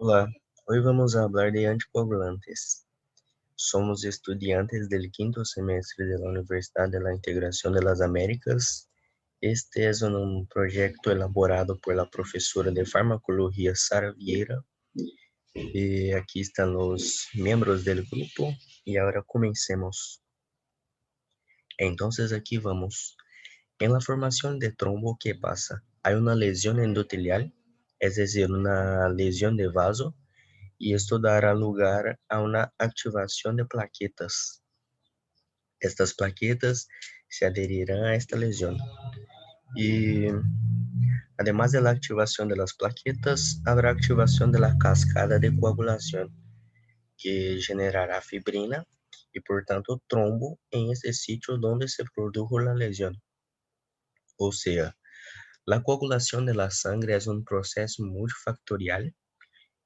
Hola, hoy vamos a hablar de anticoagulantes. Somos estudiantes del quinto semestre de la Universidad de la Integración de las Américas. Este es un proyecto elaborado por la profesora de farmacología Sara Vieira. Y aquí están los miembros del grupo y ahora comencemos. Entonces aquí vamos. En la formación de trombo, ¿qué pasa? Hay una lesión endotelial, es decir, una lesión de vaso, y esto dará lugar a una activación de plaquetas. Estas plaquetas se adherirán a esta lesión. Y además de la activación de las plaquetas, habrá activación de la cascada de coagulación, que generará fibrina y por tanto trombo en ese sitio donde se produjo la lesión. O sea, la coagulación de la sangre es un proceso multifactorial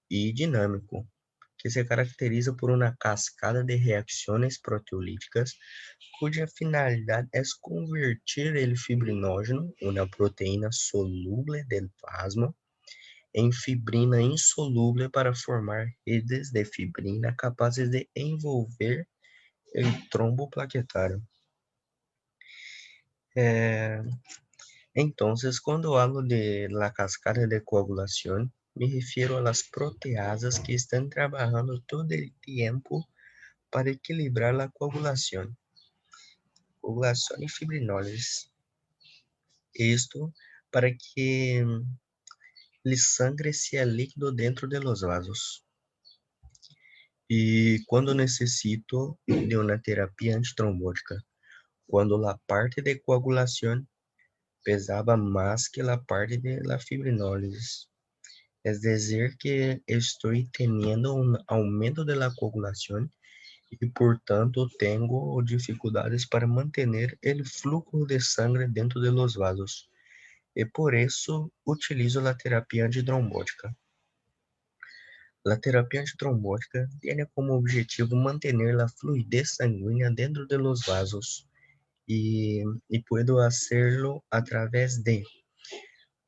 y dinámico, que se caracteriza por una cascada de reacciones proteolíticas cuya finalidad es convertir el fibrinógeno, una proteína soluble del plasma, en fibrina insoluble para formar redes de fibrina capaces de envolver el trombo plaquetário. Entonces, cuando hablo de la cascada de coagulación, me refiero a las proteasas que están trabajando todo el tiempo para equilibrar la coagulación y fibrinólisis. Esto para que el sangre sea líquido dentro de los vasos. Y cuando necesito de una terapia antitrombótica, cuando la parte de coagulación pesaba más que la parte de la fibrinólisis. Es decir, que estoy teniendo un aumento de la coagulación y por tanto tengo dificultades para mantener el flujo de sangre dentro de los vasos. Y por eso utilizo la terapia antitrombótica. La terapia antitrombótica tiene como objetivo mantener la fluidez sanguínea dentro de los vasos y puedo hacerlo a través de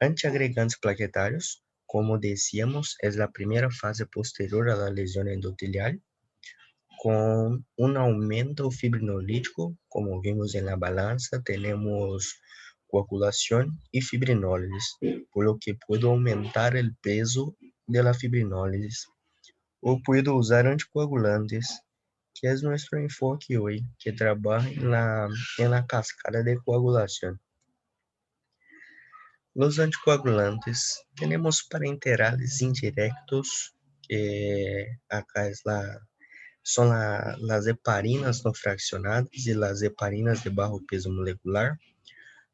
antiagregantes plaquetarios, como decíamos, es la primera fase posterior a la lesión endotelial, con un aumento fibrinolítico, como vimos en la balanza, tenemos coagulación y fibrinólisis, por lo que puedo aumentar el peso de la fibrinólisis. O puedo usar anticoagulantes, que es nuestro enfoque hoy, que trabaja en la cascada de coagulación. Los anticoagulantes, tenemos parenterales indirectos, que acá son las heparinas no fraccionadas y las heparinas de bajo peso molecular,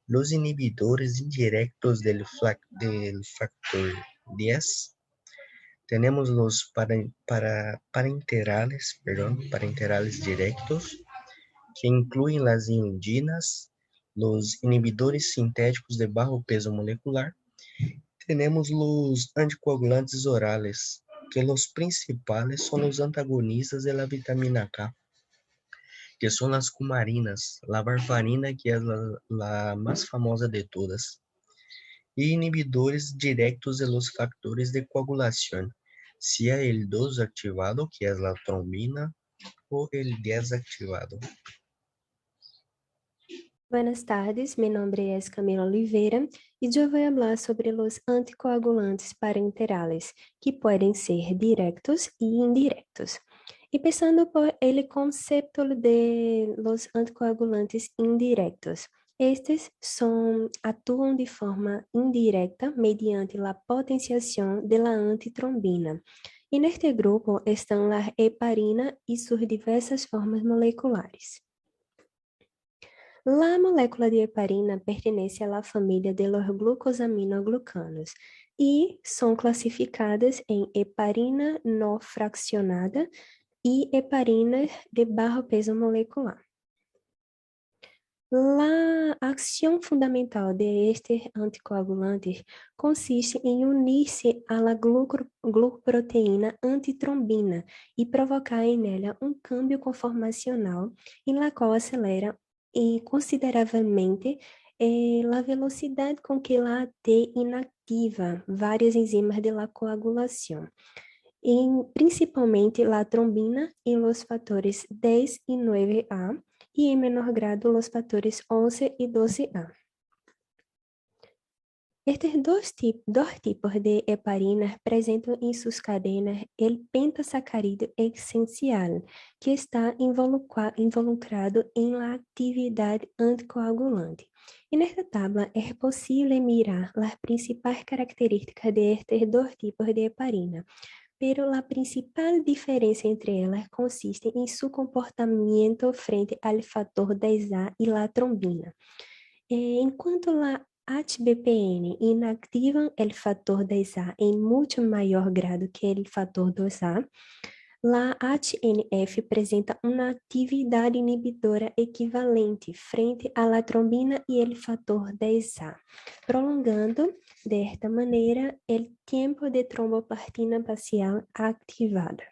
los inhibidores indirectos del factor 10, tenemos los parenterales directos, que incluyen las inundinas, los inhibidores sintéticos de bajo peso molecular. Tenemos los anticoagulantes orales, que los principales son los antagonistas de la vitamina K, que son las cumarinas, la varfarina, que es la más famosa de todas, y inhibidores directos de los factores de coagulación, sea el 2 activado, que es la trombina, o el 10 activado. Buenas tardes, mi nombre es Camila Oliveira y yo voy a hablar sobre los anticoagulantes parenterales, que pueden ser directos y indirectos. Empezando por el concepto de los anticoagulantes indirectos. Estes actúan de forma indirecta mediante la potenciación de la antitrombina. Y en este grupo están la heparina y sus diversas formas moleculares. La molécula de heparina pertenece à família de los glucosaminoglucanos e são classificadas em heparina não fraccionada e heparina de bajo peso molecular. A ação fundamental de estes anticoagulantes consiste em unir-se à glucoproteína antitrombina e provocar em ela um câmbio conformacional, em la qual acelera consideravelmente a velocidade com que la AT inactiva várias enzimas de la coagulação. principalmente la trombina en los factores 10 y 9A y en menor grado los factores 11 y 12A. Estes dos tipos de heparinas apresentam em suas cadenas o pentasacárido essencial, que está involucrado em la atividade anticoagulante. E nesta tabla é possível mirar as principais características de estes dois tipos de heparina, pero a principal diferença entre elas consiste em seu comportamento frente ao fator 10A e la trombina. Enquanto a HBPN inactivan el factor 10A en mucho mayor grado que el factor 2A, la HNF presenta una actividad inhibidora equivalente frente a la trombina y el factor 10A, prolongando de esta manera el tiempo de tromboplastina parcial activada.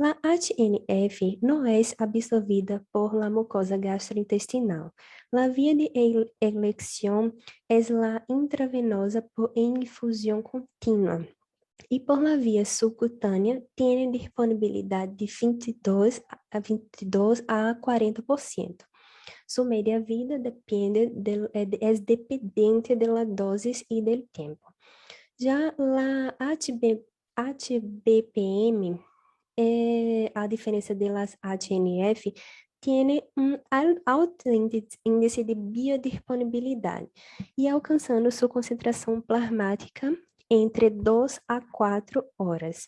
La HNF no es absorbida por la mucosa gastrointestinal. La vía de elección es la intravenosa por infusión continua. Y por la vía subcutánea tiene disponibilidad de 22 a 40%. Su media vida es dependiente de la dosis y del tiempo. Ya la HBPM, a diferença das HNF, tem alto índice de biodisponibilidade e alcançando sua concentração plasmática entre 2 a 4 horas.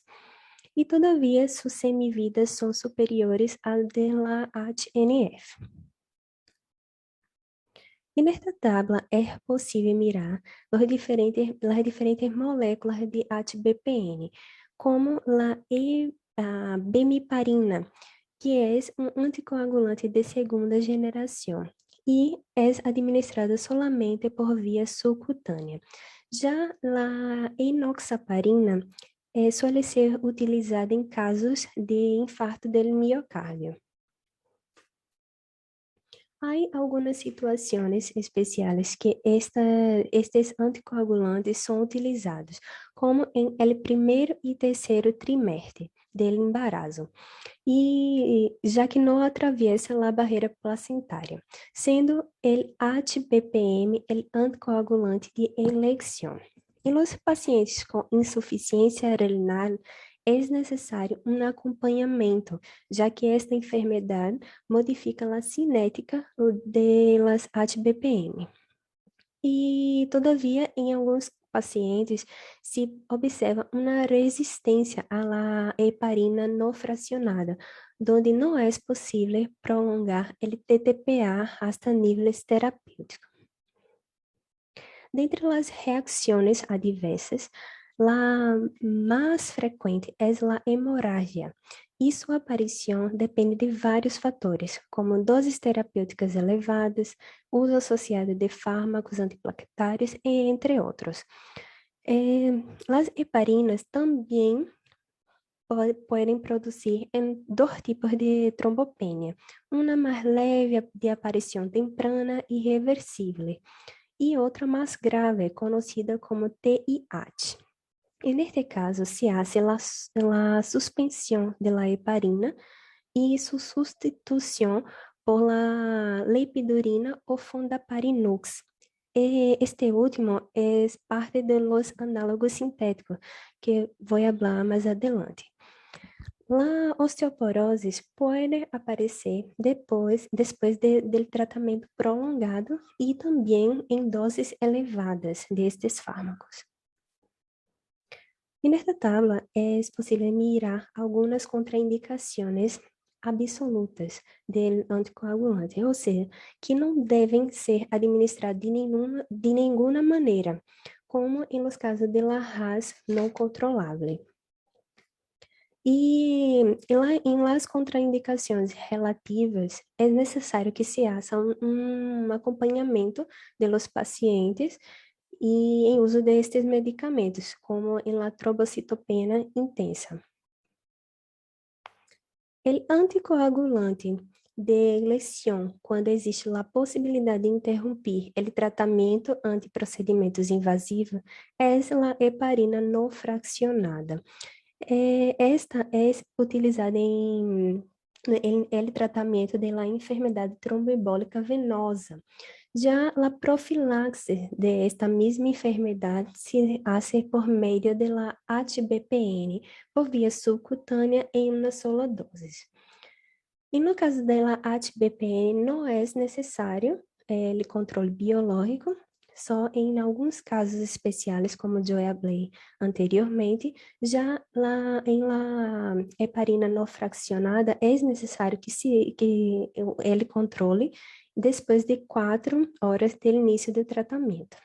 E, todavia, suas semividas são superiores ao da HNF. E nesta tabla é possível mirar as diferentes moléculas de HBPN, como a bemiparina, que é um anticoagulante de segunda geração e é administrada solamente por via subcutânea. Já a enoxaparina suele ser utilizada em casos de infarto do miocárdio. Há algumas situações especiais que estes anticoagulantes são utilizados, como em el primeiro e terceiro trimestre do embarazo, e já que não atravessa a barreira placentária, sendo el HBPM el anticoagulante de eleição. Em los pacientes com insuficiência renal, é necessário um acompanhamento, já que esta enfermidade modifica a cinética das HBPM. E, todavia, em alguns pacientes se observa uma resistência à heparina não fracionada, onde não é possível prolongar o TTPA hasta níveis terapêuticos. Dentre as reações adversas, a mais frequente é a hemorragia, e sua aparição depende de vários fatores, como doses terapêuticas elevadas, uso associado de fármacos antiplaquetários, e entre outros. As heparinas também podem produzir em dois tipos de trombopenia, uma mais leve de aparição temprana e reversível, e outra mais grave, conhecida como TIH. E neste caso, se hace a suspensão da heparina e sua substituição por la lepidurina ou fondaparinux. Este último é parte de los análogos sintéticos, que vou falar mais adelante. A osteoporose pode aparecer depois do tratamento prolongado e também em doses elevadas destes fármacos. E nesta tabla é possível mirar algumas contraindicações absolutas do anticoagulante, ou seja, que não devem ser administrados de nenhuma maneira, como em los casos de la RAS não controlável. E em las contraindicações relativas, é necessário que se haja um acompanhamento de los pacientes e em uso destes medicamentos, como em la trombocitopenia intensa. O anticoagulante de eleição, quando existe a possibilidade de interromper o tratamento antiprocedimentos invasivos, é a heparina não fracionada. Esta é utilizada em el tratamento da enfermidade tromboembólica venosa. Já a profilaxis de esta mesma enfermidade se hace por meio da HBPN, por via subcutânea em uma sola dose. E no caso da HBPN, não é necessário o controle biológico, só em alguns casos especiais, como eu falei anteriormente. Já em la heparina não fraccionada, é necessário que ele controle depois de 4 horas do início do tratamento.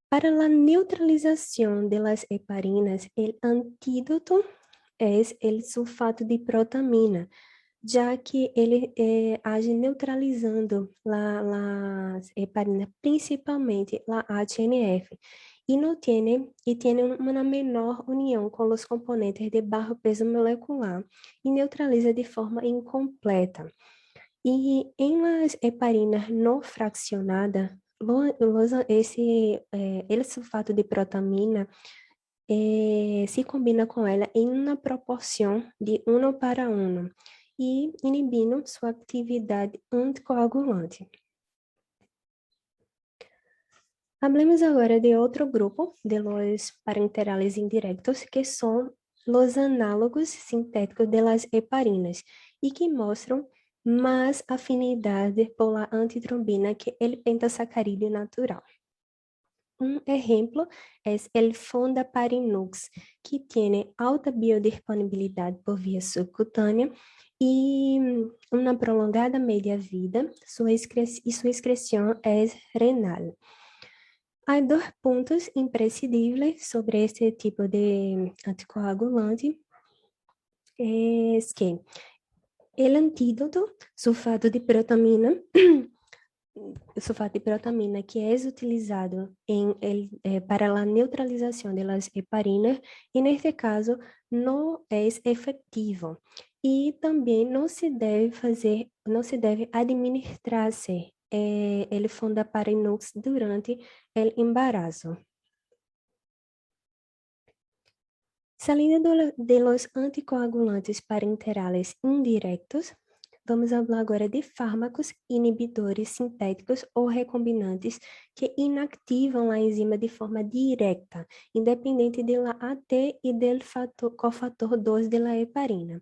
Para a neutralização das heparinas, o antídoto é o sulfato de protamina, já que ele age neutralizando as heparinas, principalmente a HNF, e não tem uma menor união com os componentes de baixo peso molecular e neutraliza de forma incompleta. E em las heparinas não fraccionadas, esse sulfato de protamina se combina com ela em uma proporção de 1:1 e inibindo sua atividade anticoagulante. Hablemos agora de outro grupo de los parenterales indirectos, que são os análogos sintéticos de las heparinas e que mostram mais afinidade por la antitrombina que o pentasacarídeo natural. Um exemplo é o fondaparinux, que tem alta biodisponibilidade por via subcutânea e uma prolongada meia-vida, e sua excreção é renal. Há 2 pontos imprescindíveis sobre este tipo de anticoagulante, é que o antídoto, sulfato de protamina, que é utilizado para a neutralização das heparinas, e neste caso não é efetivo. E também não se deve administrar-se el fondaparinux durante o embarazo. Saliendo de los anticoagulantes parenterales indirectos, vamos falar agora de fármacos inibidores sintéticos ou recombinantes que inativam a enzima de forma direta, independente da AT e do cofator 2 da heparina.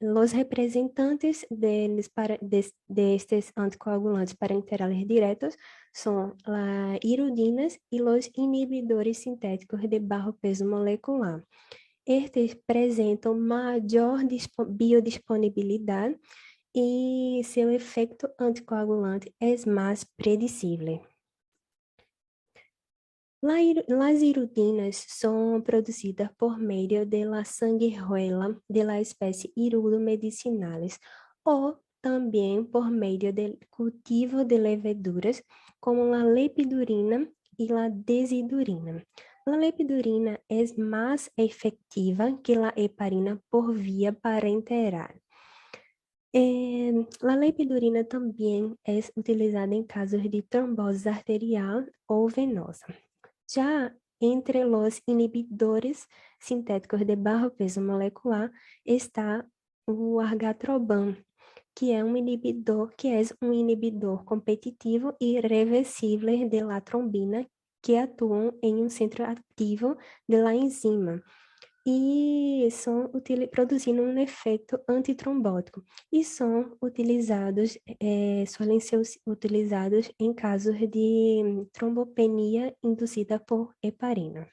Os representantes destes anticoagulantes parenterales diretos são as iridinas e os inibidores sintéticos de baixo peso molecular. Estes apresentam maior biodisponibilidade e seu efeito anticoagulante é mais predicível. Las iridinas são produzidas por meio da sanguijuela da espécie Hirudo medicinalis ou também por meio do cultivo de leveduras, como a lepidurina e a desidurina. A lepidurina é mais efetiva que a heparina por via parenteral. A lepidurina também é utilizada em casos de trombose arterial ou venosa. Já entre os inibidores sintéticos de baixo peso molecular está o argatroban, que é um inibidor competitivo e reversível de la trombina, que atuam em um centro ativo da enzima e produzindo um efeito antitrombótico e solem ser utilizados em casos de trombopenia induzida por heparina.